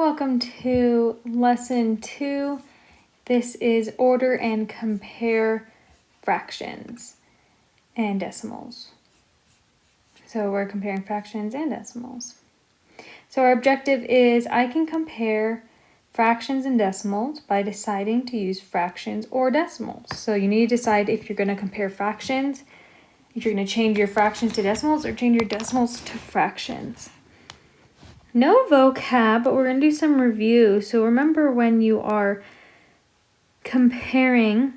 Welcome to lesson 2. This is order and compare fractions and decimals. So we're comparing fractions and decimals. So our objective is I can compare fractions and decimals by deciding to use fractions or decimals. So you need to decide if you're going to compare fractions, if you're going to change your fractions to decimals or change your decimals to fractions. No vocab, but we're going to do some review. So remember, when you are comparing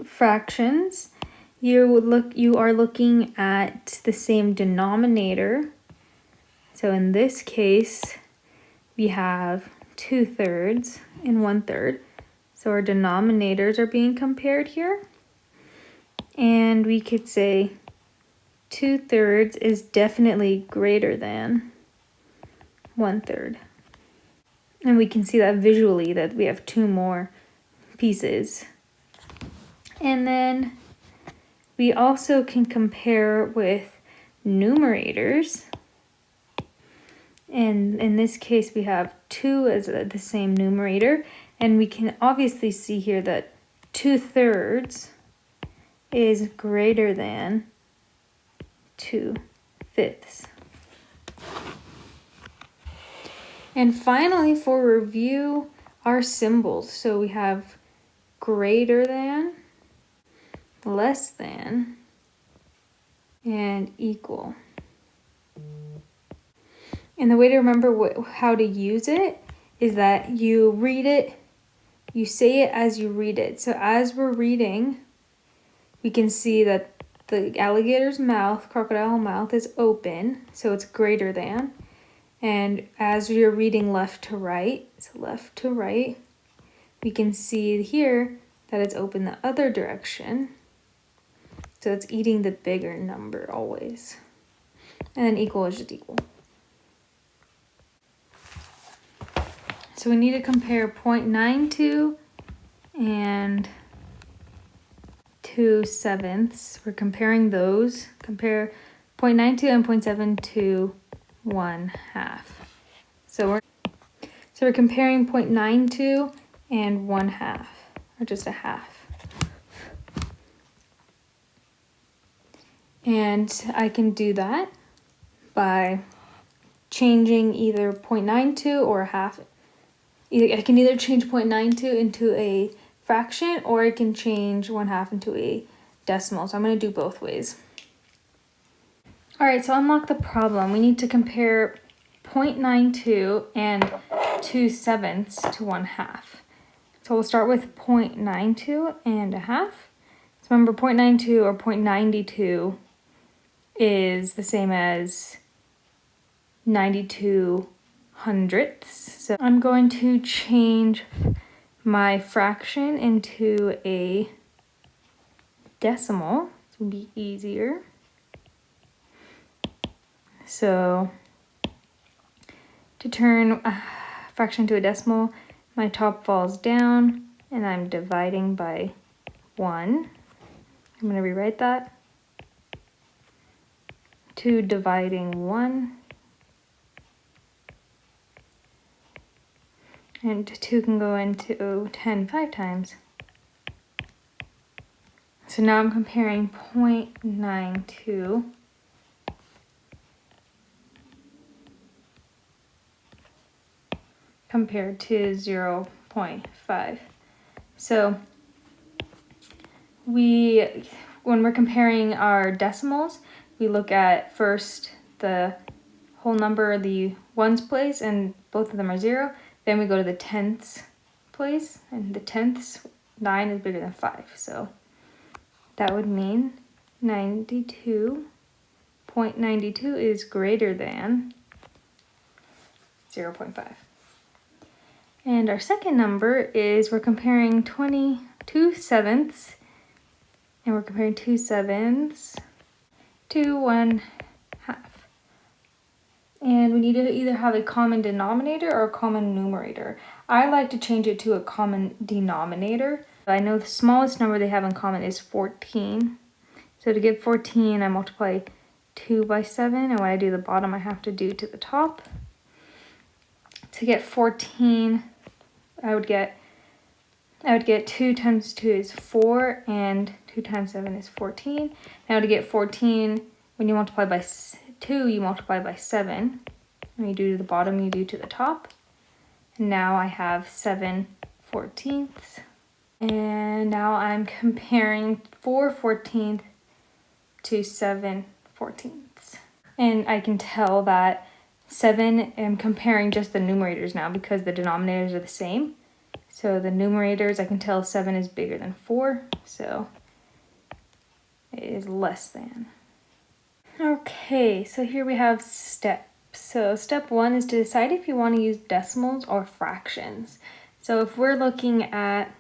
fractions, you are looking at the same denominator. So in this case, we have 2/3 and 1/3. So our denominators are being compared here. And we could say 2/3 is definitely greater than 1/3. And we can see that visually, that we have two more pieces. And then we also can compare with numerators. And in this case, we have 2 as the same numerator. And we can obviously see here that 2/3 is greater than 2/5. And finally, for review, our symbols. So we have greater than, less than, and equal. And the way to remember how to use it is that you read it, you say it as you read it. So as we're reading, we can see that the alligator's mouth, crocodile mouth, is open, so it's greater than. And as you're reading left to right, so left to right, we can see here that it's open the other direction. So it's eating the bigger number always. And then equal is just equal. So we need to compare 0.92 and 2/7. We're comparing those. Compare 0.92 and 0.7 to 1/2. So we're comparing 0.92 and 1/2, or just a half. And I can do that by changing either 0.92 or a half. I can either change 0.92 into a fraction, or I can change 1/2 into a decimal. So I'm going to do both ways. All right, so unlock the problem. We need to compare 0.92 and 2/7 to 1/2. So we'll start with 0.92 and a half. So remember, 0.92 or 0.92 is the same as 92 hundredths. So I'm going to change my fraction into a decimal to be easier. So to turn a fraction to a decimal, my top falls down and I'm dividing by 1. I'm going to rewrite that. 2 dividing 1. And 2 can go into 10 5 times. So now I'm comparing 0.92 compared to 0.5. So when we're comparing our decimals, we look at first the whole number, the ones place, and both of them are 0. Then we go to the tenths place, and the tenths, 9 is bigger than 5. So that would mean 92.92 is greater than 0.5. And our second number is, we're comparing 2/7, and we're comparing 2/7 to 1/2. And we need to either have a common denominator or a common numerator. I like to change it to a common denominator. I know the smallest number they have in common is 14. So to get 14, I multiply 2 by 7, and when I do the bottom, I have to do to the top. to get 14, I would get 2 times 2 is 4, and 2 times 7 is 14. Now to get 14, when you multiply by 2, you multiply by 7. When you do to the bottom, you do to the top. And now I have 7/14. And now I'm comparing 4/14 to 7/14. And I can tell that 7, I'm comparing just the numerators now because the denominators are the same. So the numerators, I can tell 7 is bigger than 4, so it is less than. Okay, so here we have steps. So step 1 is to decide if you want to use decimals or fractions. So if we're looking at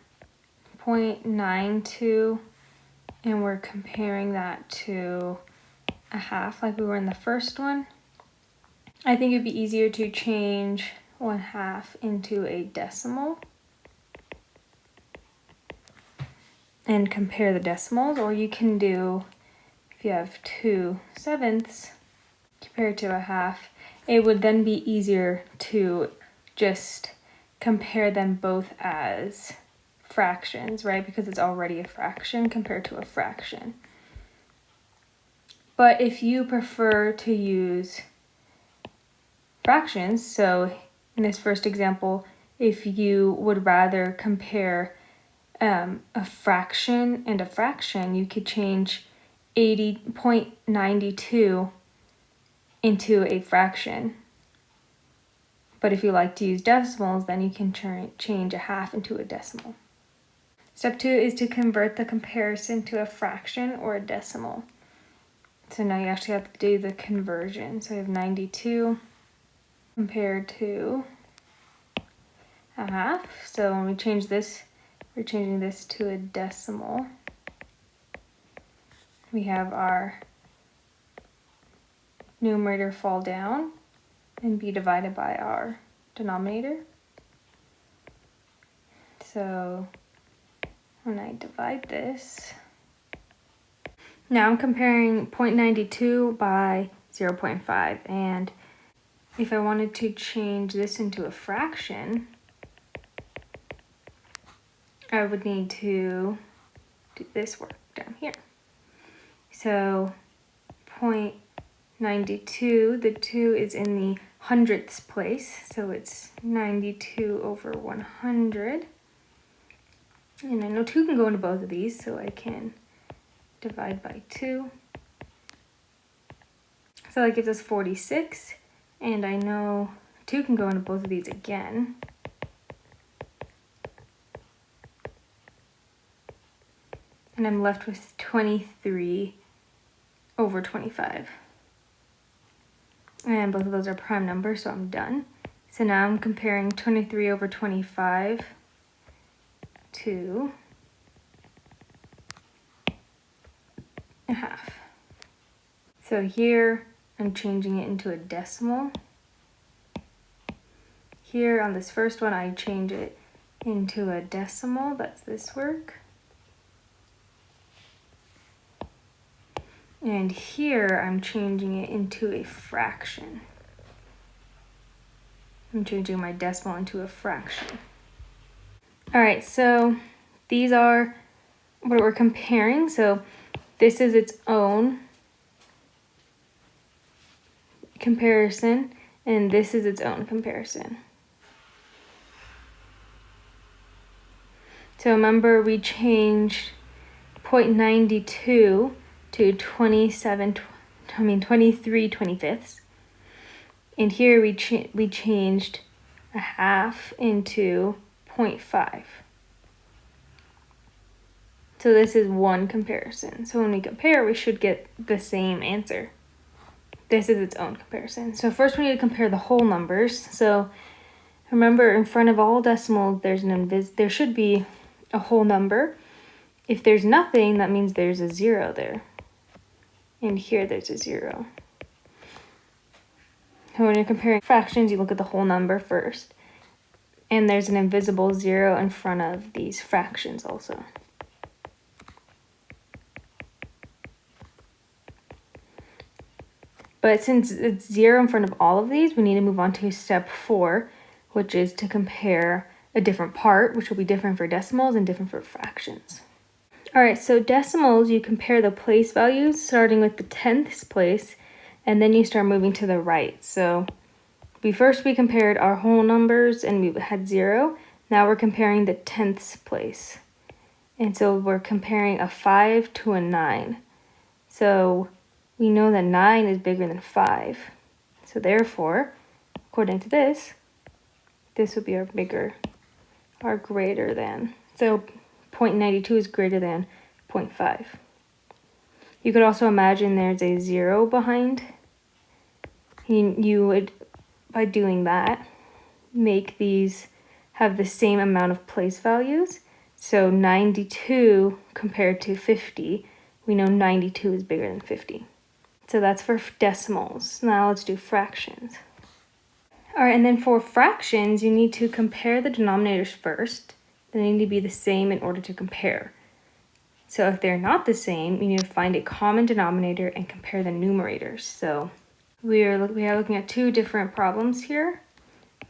0.92 and we're comparing that to a half like we were in the first one, I think it'd be easier to change 1/2 into a decimal and compare the decimals, or you can do, if you have 2/7 compared to a half, it would then be easier to just compare them both as fractions, right? Because it's already a fraction compared to a fraction. But if you prefer to use fractions, so in this first example, if you would rather compare a fraction and a fraction, you could change 0.92 into a fraction. But if you like to use decimals, then you can change a half into a decimal. Step 2 is to convert the comparison to a fraction or a decimal. So now you actually have to do the conversion. So we have 92 compared to a half. So when we change this, we're changing this to a decimal. We have our numerator fall down and be divided by our denominator. So when I divide this, now I'm comparing 0.92 by 0.5, and if I wanted to change this into a fraction, I would need to do this work down here. So 0.92, the 2 is in the hundredths place, so it's 92/100. And I know 2 can go into both of these, so I can divide by 2. So that gives us 46, and I know 2 can go into both of these again. And I'm left with 23/25. And both of those are prime numbers, so I'm done. So now I'm comparing 23/25 to a half. So here I'm changing it into a decimal. Here on this first one, I change it into a decimal. That's this work. And here I'm changing it into a fraction. I'm changing my decimal into a fraction. All right, so these are what we're comparing. So this is its own comparison, and this is its own comparison. So remember, we changed 0.92 to 23/25. And here we changed a half into 0.5. So this is one comparison. So when we compare, we should get the same answer. This is its own comparison. So first we need to compare the whole numbers. So remember, in front of all decimals, there should be a whole number. If there's nothing, that means there's a 0 there. And here there's a 0. So when you're comparing fractions, you look at the whole number first. And there's an invisible 0 in front of these fractions also. But since it's 0 in front of all of these, we need to move on to step 4, which is to compare a different part, which will be different for decimals and different for fractions. All right, so decimals, you compare the place values starting with the tenths place, and then you start moving to the right. So we compared our whole numbers and we had 0. Now we're comparing the tenths place. And so we're comparing a 5 to a 9. So we know that 9 is bigger than 5. So therefore, according to this would be our greater than. So 0.92 is greater than 0.5. You could also imagine there's a 0 behind. You would, by doing that, make these have the same amount of place values. So 92 compared to 50, we know 92 is bigger than 50. So that's for decimals. Now let's do fractions. All right, and then for fractions, you need to compare the denominators first. They need to be the same in order to compare. So if they're not the same, you need to find a common denominator and compare the numerators. So we are looking at 2 different problems here.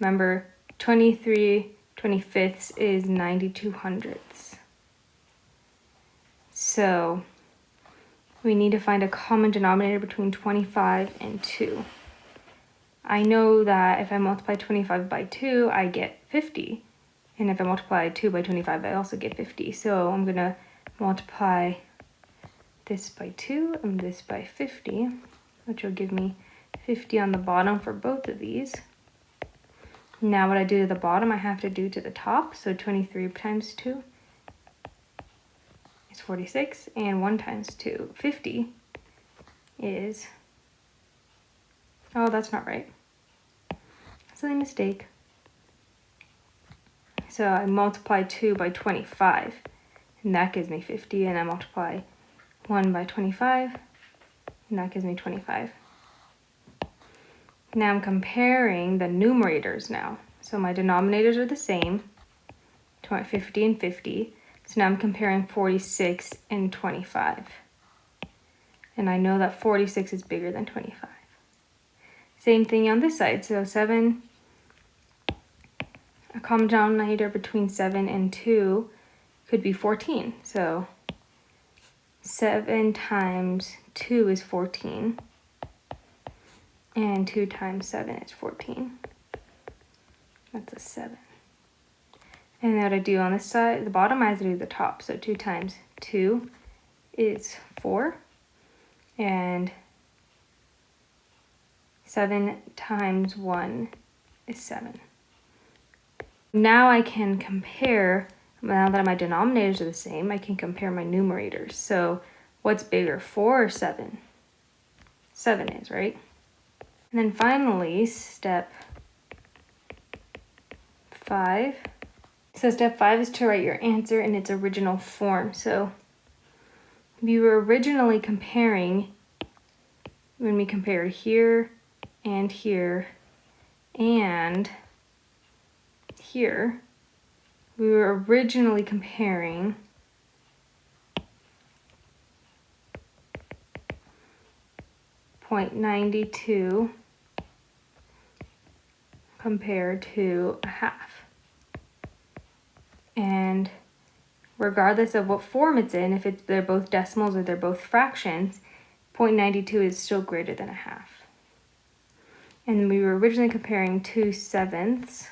Remember, 23/25 is 92/100. So we need to find a common denominator between 25 and 2. I know that if I multiply 25 by 2, I get 50. And if I multiply 2 by 25, I also get 50. So I'm going to multiply this by 2 and this by 50, which will give me 50 on the bottom for both of these. Now what I do to the bottom, I have to do to the top. So 23 times 2 is 46, and 1 times 2, 50 is, oh, that's not right. Silly mistake. So I multiply 2 by 25, and that gives me 50, and I multiply 1 by 25, and that gives me 25. Now I'm comparing the numerators now. So my denominators are the same, 50 and 50. So now I'm comparing 46 and 25. And I know that 46 is bigger than 25. Same thing on this side. So 7, a common denominator between 7 and 2 could be 14. So 7 times 2 is 14. And 2 times 7 is 14. That's a 7. And what I do on this side, the bottom, I have to do the top. So 2 times 2 is 4. And 7 times 1 is 7. Now I can compare, now that my denominators are the same, I can compare my numerators. So what's bigger, 4 or 7? 7 is, right? And then finally, step 5. So step 5 is to write your answer in its original form. So we were originally comparing, when we compared here and here and here, we were originally comparing .92 compared to a half. And regardless of what form it's in, if they're both decimals or they're both fractions, 0.92 is still greater than a half. And we were originally comparing 2/7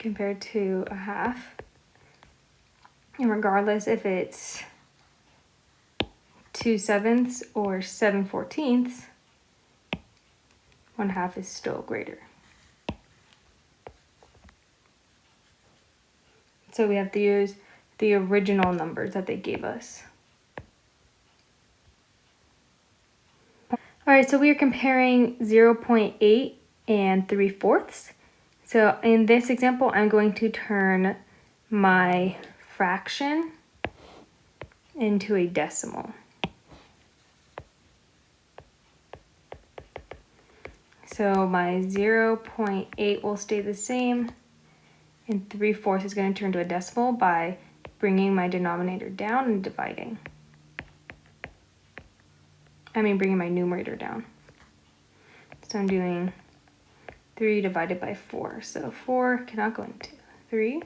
compared to a half. And regardless if it's 2/7 or 7/14, 1/2 is still greater. So we have to use the original numbers that they gave us. All right, so we are comparing 0.8 and 3/4. So in this example, I'm going to turn my fraction into a decimal. So my 0.8 will stay the same, and 3/4 is going to turn to a decimal by bringing my denominator down and dividing. bringing my numerator down. So I'm doing 3 divided by 4. So 4 cannot go into 3.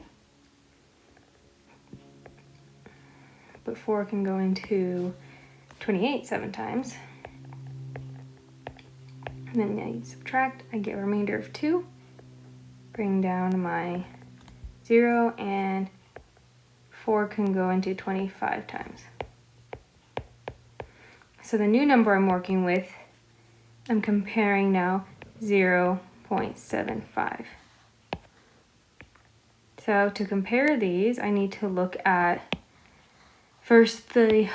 But 4 can go into 28 7 times. And then I subtract, I get a remainder of 2. Bring down my 0, and 4 can go into 25 times. So the new number I'm working with, I'm comparing now 0.75. So to compare these, I need to look at first the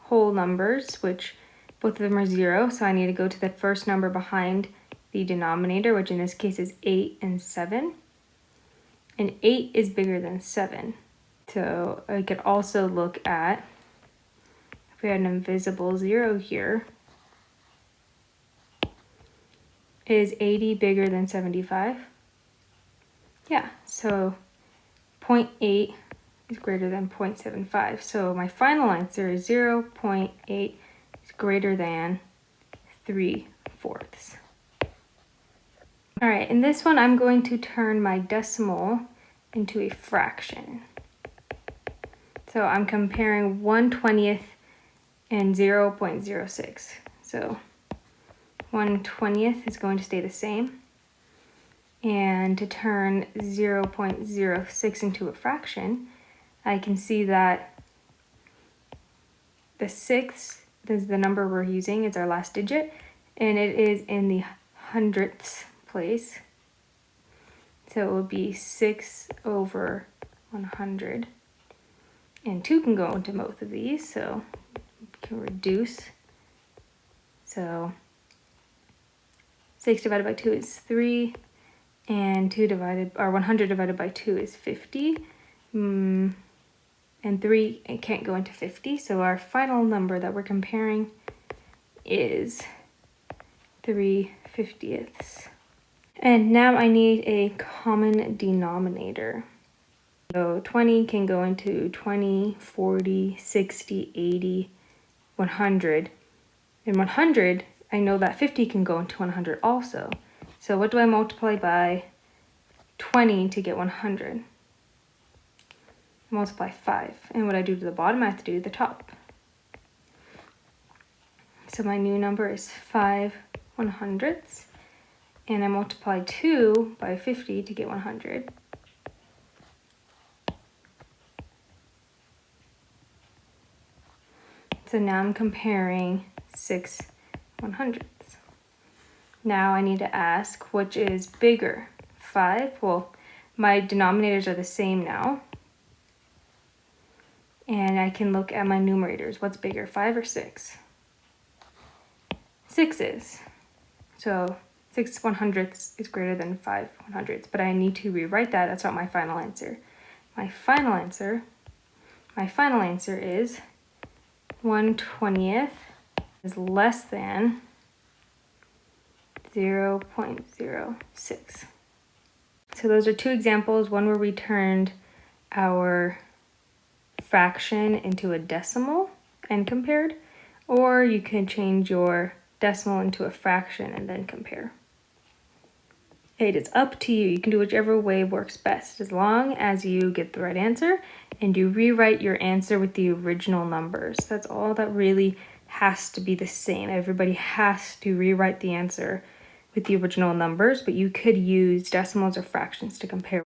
whole numbers, which both of them are 0. So I need to go to the first number behind the denominator, which in this case is 8 and 7. And 8 is bigger than 7. So I could also look at, if we had an invisible 0 here, is 80 bigger than 75? Yeah, so 0.8 is greater than 0.75. So my final answer is 0.8 is greater than 3/4. All right, in this one, I'm going to turn my decimal into a fraction. So I'm comparing 1/20 and 0.06. So 1/20 is going to stay the same. And to turn 0.06 into a fraction, I can see that the 6 is the number we're using, it's our last digit, and it is in the hundredths place. So it would be 6/100. And 2 can go into both of these, so we can reduce. So 6 divided by 2 is 3, and 100 divided by 2 is 50. And 3, it can't go into 50, so our final number that we're comparing is 3/50. And now I need a common denominator. So 20 can go into 20, 40, 60, 80, 100. And 100, I know that 50 can go into 100 also. So what do I multiply by 20 to get 100? Multiply 5. And what I do to the bottom, I have to do to the top. So my new number is 5/100. And I multiply 2 by 50 to get 100. So now I'm comparing 6/100. Now I need to ask which is bigger, 5? Well, my denominators are the same now. And I can look at my numerators. What's bigger, 5 or 6? 6 is. So 6/100 is greater than 5/100, but I need to rewrite that. That's not my final answer. My final answer is 1/20 is less than 0.06. So those are two examples, one where we turned our fraction into a decimal and compared, or you can change your decimal into a fraction and then compare. It is up to you. You can do whichever way works best, as long as you get the right answer and you rewrite your answer with the original numbers. That's all that really has to be the same. Everybody has to rewrite the answer with the original numbers, but you could use decimals or fractions to compare.